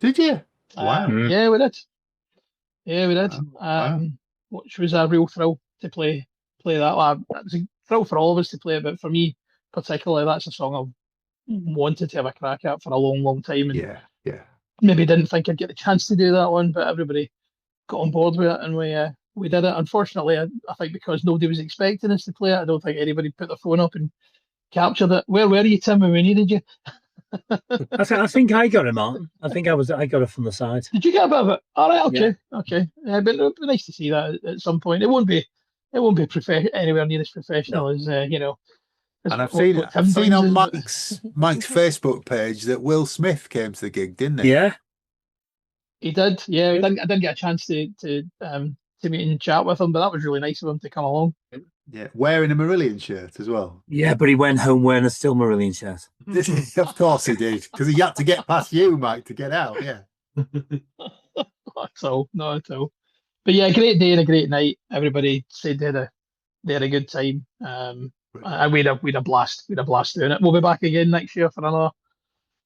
Did you? Wow.
Yeah, we did.
Wow.
Which was a real thrill to play that. It was a thrill for all of us to play it, but for me particularly, that's a song I've wanted to have a crack at for a long, long time. And
yeah.
Maybe didn't think I'd get the chance to do that one, but everybody got on board with it, and we did it. Unfortunately, I think because nobody was expecting us to play it, I don't think anybody put their phone up and captured it. Where were you, Tim, when we needed you?
I think I got him on. I got it from the side.
Did you get a bit of it? All right, okay, okay. Yeah, but it'd be nice to see that at some point. It won't be anywhere near as professional as you know.
And I've seen on Mike's Facebook page that Will Smith came to the gig, didn't he?
Yeah,
he did. Yeah, I didn't get a chance to meet and chat with him, but that was really nice of him to come along.
Yeah, wearing a Marillion shirt as well.
Yeah, but he went home wearing a still Marillion shirt.
Of course he did, because he had to get past you, Mike, to get out. Yeah.
Not at all. But yeah, great day and a great night. Everybody said they had a good time. And we'd a blast. We'd a blast doing it. We'll be back again next year for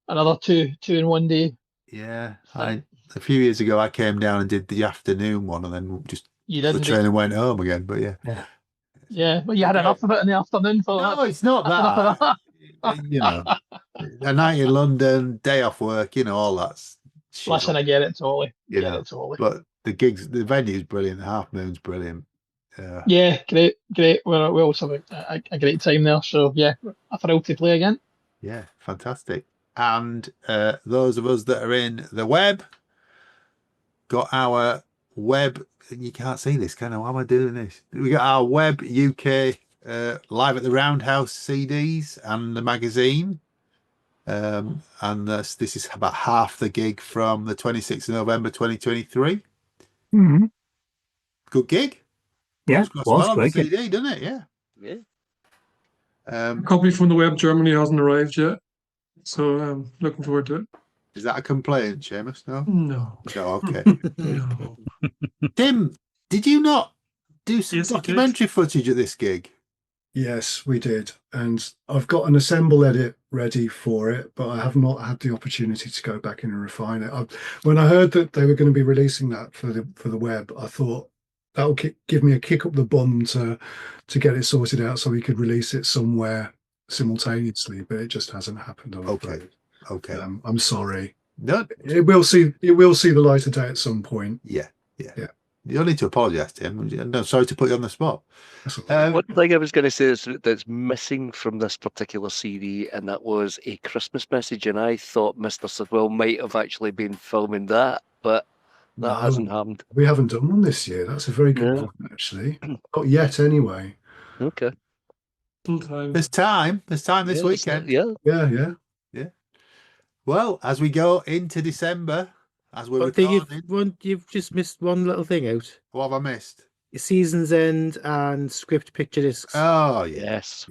another two in one day.
Yeah, a few years ago I came down and did the afternoon one, and then just the train and went home again. But yeah.
Yeah, well, you had enough of it in the afternoon for that.
No, it's not that. You know, a night in London, day off work, you know, all that's shit.
Listen, I get it totally.
But the venue's brilliant. The Half Moon's brilliant.
Yeah, great. We also have a great time there. So yeah, a thrill to play again.
Yeah, fantastic. And those of us that are in the web got our web. You can't see this, can I? Why am I doing this? We got our web UK live at the Roundhouse CDs and the magazine. And this is about half the gig from the 26th of November 2023.
Mm-hmm.
Good gig.
Yeah,
well great. CD, doesn't it? Yeah.
A copy from the web Germany hasn't arrived yet, so I'm looking forward to it.
Is that a complaint, Seamus? No.
No.
Okay.
No.
Tim, did you not do some documentary footage at this gig?
Yes, we did, and I've got an assemble edit ready for it, but I have not had the opportunity to go back in and refine it. When I heard that they were going to be releasing that for the web, I thought that will give me a kick up the bum to get it sorted out so we could release it somewhere simultaneously, but it just hasn't happened.
Okay.
I'm sorry.
No,
it will see the light of day at some point.
Yeah. You don't need to apologise, Tim. No, sorry to put you on the spot.
One thing I was going to say is that's missing from this particular CD, and that was a Christmas message. And I thought Mr. Sidwell might have actually been filming that, but that hasn't happened.
We haven't done one this year. That's a very good point, actually. Not yet, anyway.
Okay.
Full time.
There's time this weekend.
Yeah.
Well, as we go into December, as we're recording,
you've just missed one little thing out.
What have I missed?
Your Season's End and script picture discs.
Oh,
yes.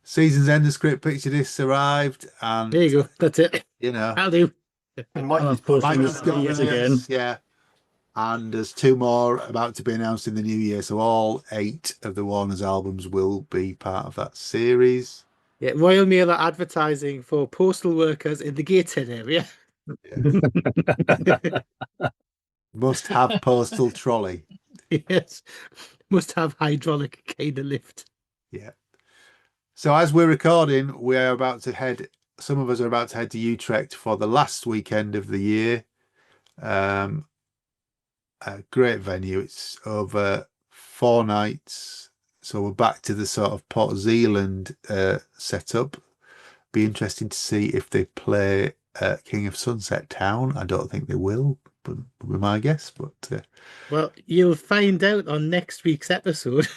Season's End and script picture discs arrived, and
there you go. That's it.
You know,
I'll do.
And Mike's posting again.
Yeah. And there's 2 more about to be announced in the new year. So all 8 of the Warner's albums will be part of that series.
Yeah, Royal Mail are advertising for postal workers in the Gateshead area.
Must have postal trolley.
Yes. Must have hydraulic kind of lift.
Yeah. So as we're recording, some of us are about to head to Utrecht for the last weekend of the year. A great venue. It's over 4 nights. So we're back to the sort of Port Zealand setup. Be interesting to see if they play King of Sunset Town. I don't think they will, but would be my guess. But
well, you'll find out on next week's episode.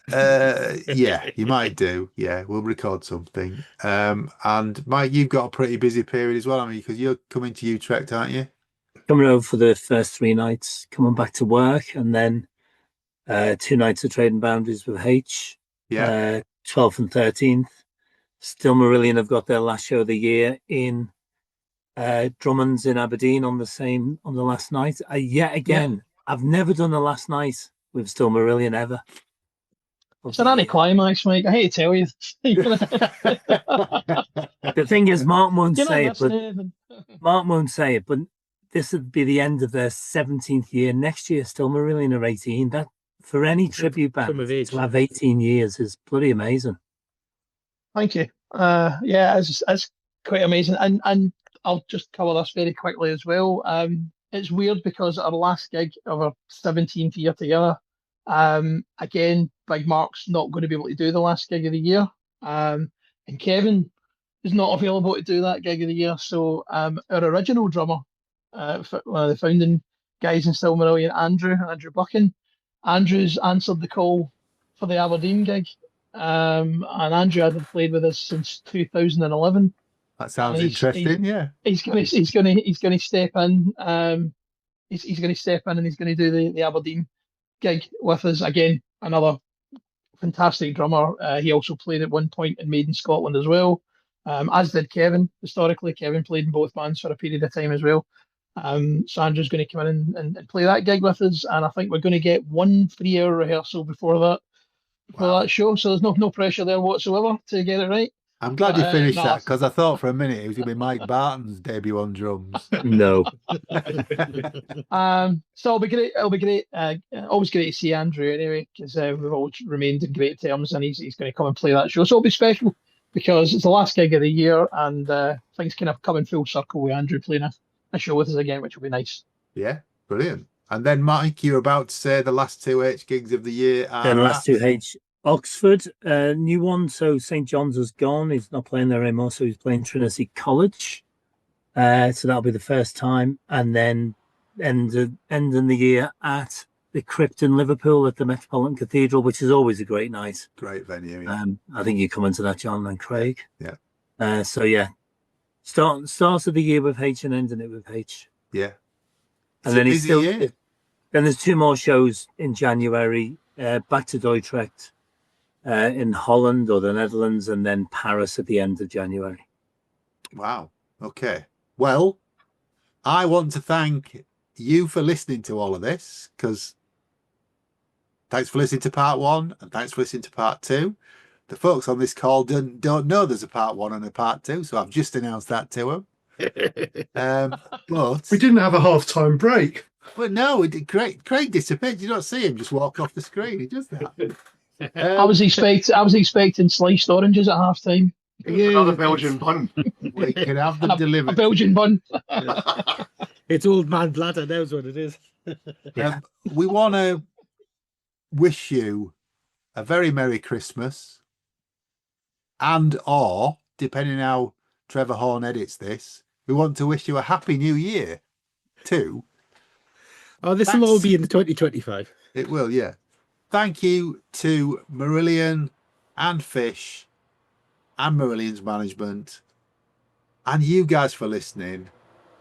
Yeah, you might do. Yeah, we'll record something. And Mike, you've got a pretty busy period as well, I mean, because you're coming to Utrecht, aren't you?
Coming over for the first 3 nights, coming back to work, and then 2 nights of Trading Boundaries with H. 12th and 13th. Still Marillion have got their last show of the year in Drummond's in Aberdeen on the last night. I've never done the last night with Still Marillion ever.
It's an anticlimax, Mike. I hate to tell you.
The thing is, Mark won't say it, but this would be the end of their 17th year. Next year, Still Marillion are 18. That, for any tribute band to have 18 years is bloody amazing.
Thank you. It's quite amazing. And I'll just cover this very quickly as well. It's weird because our last gig of our 17th year together, again, Big Mark's not going to be able to do the last gig of the year. And Kevin is not available to do that gig of the year. So our original drummer, one of the founding guys in Still Marillion, Andrew Buchan, Andrew's answered the call for the Aberdeen gig. And Andrew hasn't played with us since 2011.
That sounds interesting.
He's gonna step in. He's going to step in and he's going to do the Aberdeen gig with us again. Another fantastic drummer. He also played at one point in Made in Scotland as well, as did Kevin. Historically, Kevin played in both bands for a period of time as well. So Andrew's going to come in and play that gig with us, and I think we're going to get 1 3-hour rehearsal before that show. So there's no pressure there whatsoever to get it right.
I'm glad you finished that, because I thought for a minute it was going to be Mike Barton's debut on drums.
No.
So it'll be great. Always great to see Andrew anyway, because we've always remained in great terms, and he's going to come and play that show. So it'll be special because it's the last gig of the year, and things kind of come in full circle with Andrew playing a show with us again, which will be nice.
Yeah, brilliant. And then Mike, you're about to say the last 2 H gigs of the year are
the last 2 H. Oxford, new one. So St John's has gone. He's not playing there anymore. So he's playing Trinity College. So that'll be the first time. And then ending the year at the Crypt in Liverpool at the Metropolitan Cathedral, which is always a great night.
Great venue. Yeah.
I think you come into that, John and Craig.
Yeah.
So yeah, start of the year with H and ending it with H.
Yeah.
And then then there's 2 more shows in January. Back to Utrecht. In Holland or the Netherlands, and then Paris at the end of January.
Wow. Okay. Well, I want to thank you for listening to all of this, because thanks for listening to part 1 and thanks for listening to part 2. The folks on this call don't know there's a part 1 and a part 2, so I've just announced that to them. But
we didn't have a half-time break.
But no, Craig disappeared. Did you not see him just walk off the screen? He does that.
I was expecting sliced oranges at half time.
Another Belgian bun.
We can have them delivered.
A Belgian bun.
It's old man bladder, knows what it is.
We want to wish you a very Merry Christmas, or depending how Trevor Horn edits this, we want to wish you a Happy New Year too.
Oh, this will all be in the 2025.
It will, yeah. Thank you to Marillion and Fish and Marillion's management and you guys for listening,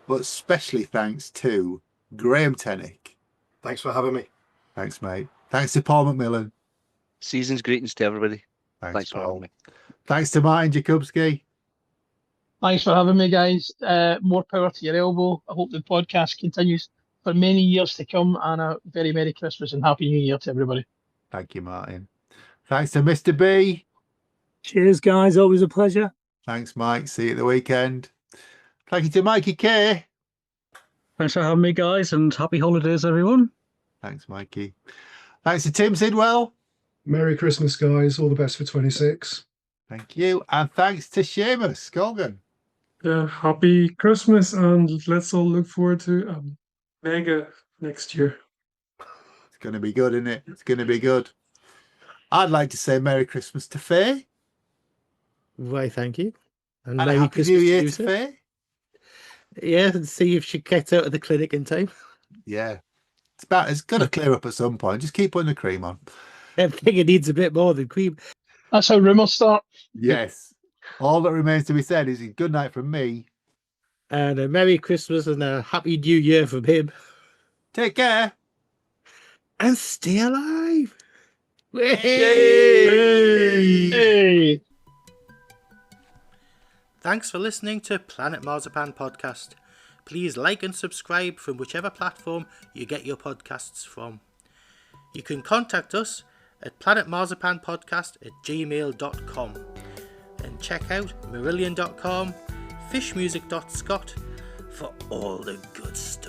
but especially thanks to Grae Tennick.
Thanks for having me.
Thanks, mate. Thanks to Paul McMillan.
Season's greetings to everybody.
Thanks
for having me.
Thanks to Martin Jakubski.
Thanks for having me, guys. More power to your elbow. I hope the podcast continues for many years to come, and a very Merry Christmas and Happy New Year to everybody.
Thank you, Martin. Thanks to Mr. B.
Cheers, guys. Always a pleasure.
Thanks, Mike. See you at the weekend. Thank you to Mikey Kay.
Thanks for having me, guys, and happy holidays, everyone.
Thanks, Mikey. Thanks to Tim Sidwell.
Merry Christmas, guys. All the best for 26.
Thank you. And thanks to Seamus Colgan.
Happy Christmas, and let's all look forward to Mega next year.
It's going to be good, isn't it? It's going to be good. I'd like to say Merry Christmas to Faye.
Why, thank you.
And Merry Happy Christmas New Year to Faye.
Yeah, and see if she gets out of the clinic in time.
Yeah. It's got to clear up at some point. Just keep putting the cream on.
I think it needs a bit more than cream.
That's how rumours start.
Yes. All that remains to be said is a good night from me.
And a Merry Christmas and a Happy New Year from him.
Take care.
And stay alive.
Hey.
Thanks for listening to Planet Marzipan Podcast. Please like and subscribe from whichever platform you get your podcasts from. You can contact us at planetmarzipanpodcast@gmail.com and check out marillion.com, fishmusic.scot for all the good stuff.